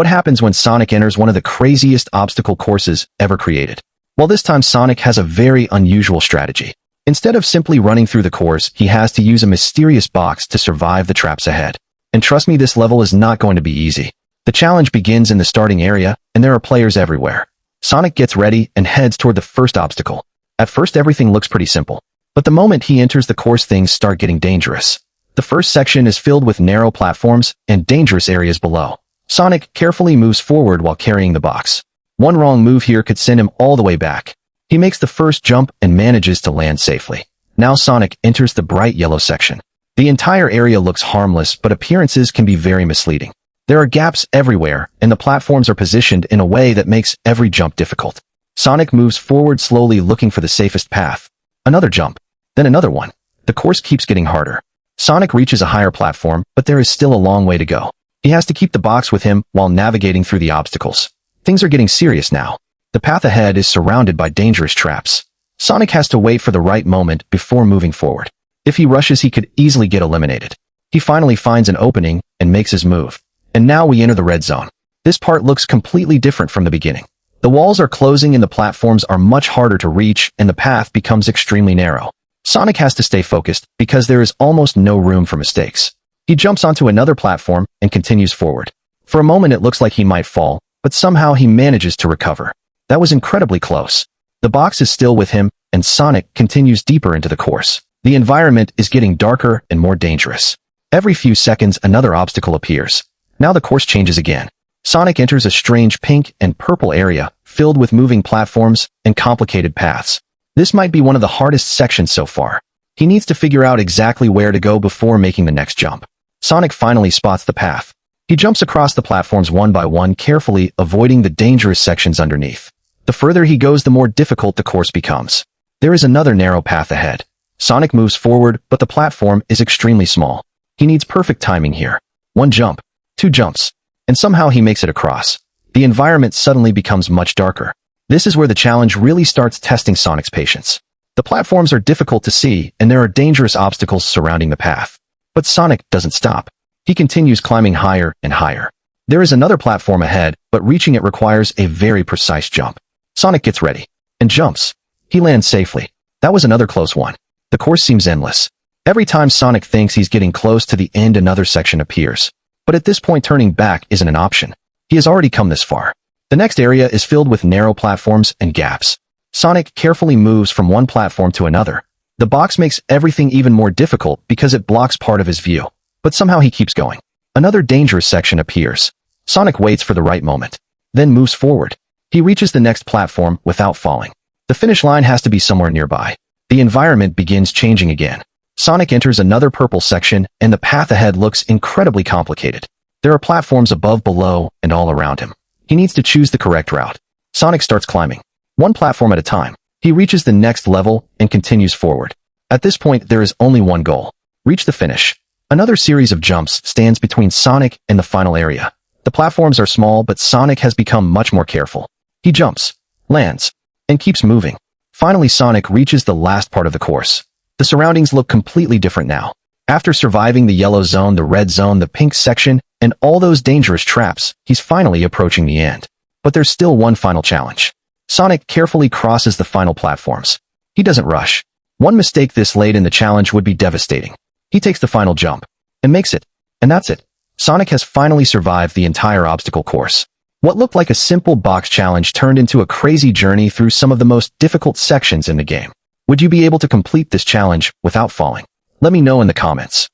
What happens when Sonic enters one of the craziest obstacle courses ever created? Well, this time Sonic has a very unusual strategy. Instead of simply running through the course, he has to use a mysterious box to survive the traps ahead. And trust me, this level is not going to be easy. The challenge begins in the starting area, and there are players everywhere. Sonic gets ready and heads toward the first obstacle. At first, everything looks pretty simple. But the moment he enters the course, things start getting dangerous. The first section is filled with narrow platforms and dangerous areas below. Sonic carefully moves forward while carrying the box. One wrong move here could send him all the way back. He makes the first jump and manages to land safely. Now Sonic enters the bright yellow section. The entire area looks harmless, but appearances can be very misleading. There are gaps everywhere, and the platforms are positioned in a way that makes every jump difficult. Sonic moves forward slowly, looking for the safest path. Another jump, then another one. The course keeps getting harder. Sonic reaches a higher platform, but there is still a long way to go. He has to keep the box with him while navigating through the obstacles. Things are getting serious now. The path ahead is surrounded by dangerous traps. Sonic has to wait for the right moment before moving forward. If he rushes, he could easily get eliminated. He finally finds an opening and makes his move. And now we enter the red zone. This part looks completely different from the beginning. The walls are closing and the platforms are much harder to reach, and the path becomes extremely narrow. Sonic has to stay focused because there is almost no room for mistakes. He jumps onto another platform and continues forward. For a moment it looks like he might fall, but somehow he manages to recover. That was incredibly close. The box is still with him, and Sonic continues deeper into the course. The environment is getting darker and more dangerous. Every few seconds another obstacle appears. Now the course changes again. Sonic enters a strange pink and purple area, filled with moving platforms and complicated paths. This might be one of the hardest sections so far. He needs to figure out exactly where to go before making the next jump. Sonic finally spots the path. He jumps across the platforms one by one, carefully avoiding the dangerous sections underneath. The further he goes, the more difficult the course becomes. There is another narrow path ahead. Sonic moves forward, but the platform is extremely small. He needs perfect timing here. One jump, two jumps, and somehow he makes it across. The environment suddenly becomes much darker. This is where the challenge really starts testing Sonic's patience. The platforms are difficult to see, and there are dangerous obstacles surrounding the path. But Sonic doesn't stop. He continues climbing higher and higher. There is another platform ahead, but reaching it requires a very precise jump. Sonic gets ready and jumps. He lands safely. That was another close one. The course seems endless. Every time Sonic thinks he's getting close to the end, another section appears. But at this point, turning back isn't an option. He has already come this far. The next area is filled with narrow platforms and gaps. Sonic carefully moves from one platform to another. The box makes everything even more difficult because it blocks part of his view. But somehow he keeps going. Another dangerous section appears. Sonic waits for the right moment, then moves forward. He reaches the next platform without falling. The finish line has to be somewhere nearby. The environment begins changing again. Sonic enters another purple section, and the path ahead looks incredibly complicated. There are platforms above, below, and all around him. He needs to choose the correct route. Sonic starts climbing, one platform at a time. He reaches the next level and continues forward. At this point, there is only one goal: reach the finish. Another series of jumps stands between Sonic and the final area. The platforms are small, but Sonic has become much more careful. He jumps, lands, and keeps moving. Finally, Sonic reaches the last part of the course. The surroundings look completely different now. After surviving the yellow zone, the red zone, the pink section, and all those dangerous traps, he's finally approaching the end. But there's still one final challenge. Sonic carefully crosses the final platforms. He doesn't rush. One mistake this late in the challenge would be devastating. He takes the final jump and makes it. And that's it. Sonic has finally survived the entire obstacle course. What looked like a simple box challenge turned into a crazy journey through some of the most difficult sections in the game. Would you be able to complete this challenge without falling? Let me know in the comments.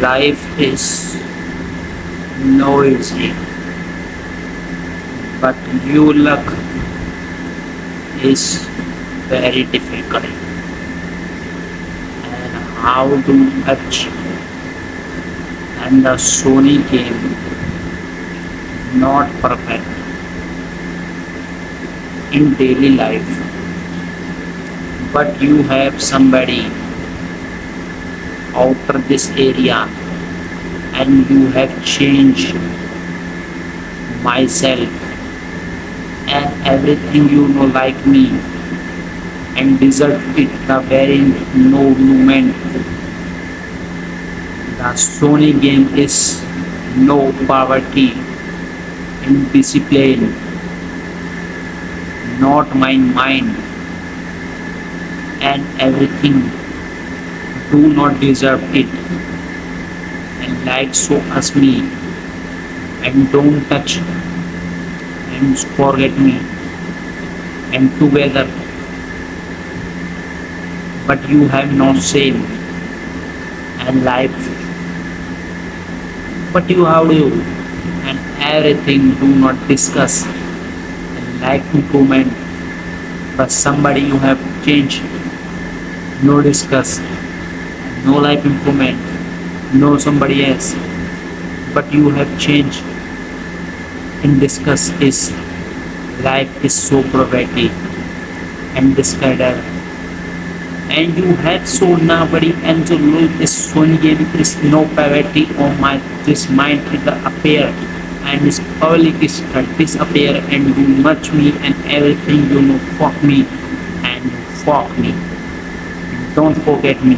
Life is noisy, but your luck is very difficult. And how to touch and the Sony game not perfect in daily life, but you have somebody outer this area and you have changed myself and everything you know like me and deserve it the very no moment. The Sony game is no poverty, indiscipline, not my mind, and everything do not deserve it. And like so us me, and don't touch and forget me, and together, but you have no shame and life, but you have you, and everything do not discuss and life improvement, but somebody you have changed, no discuss, no life improvement, no somebody else, but you have changed and discuss is life is so poverty and discarded, and you have so nobody and the Lord is showing him is no poverty on my this mind it appear, and this public is disappear, and you much me and everything you know fuck me, and you fuck me, don't forget me.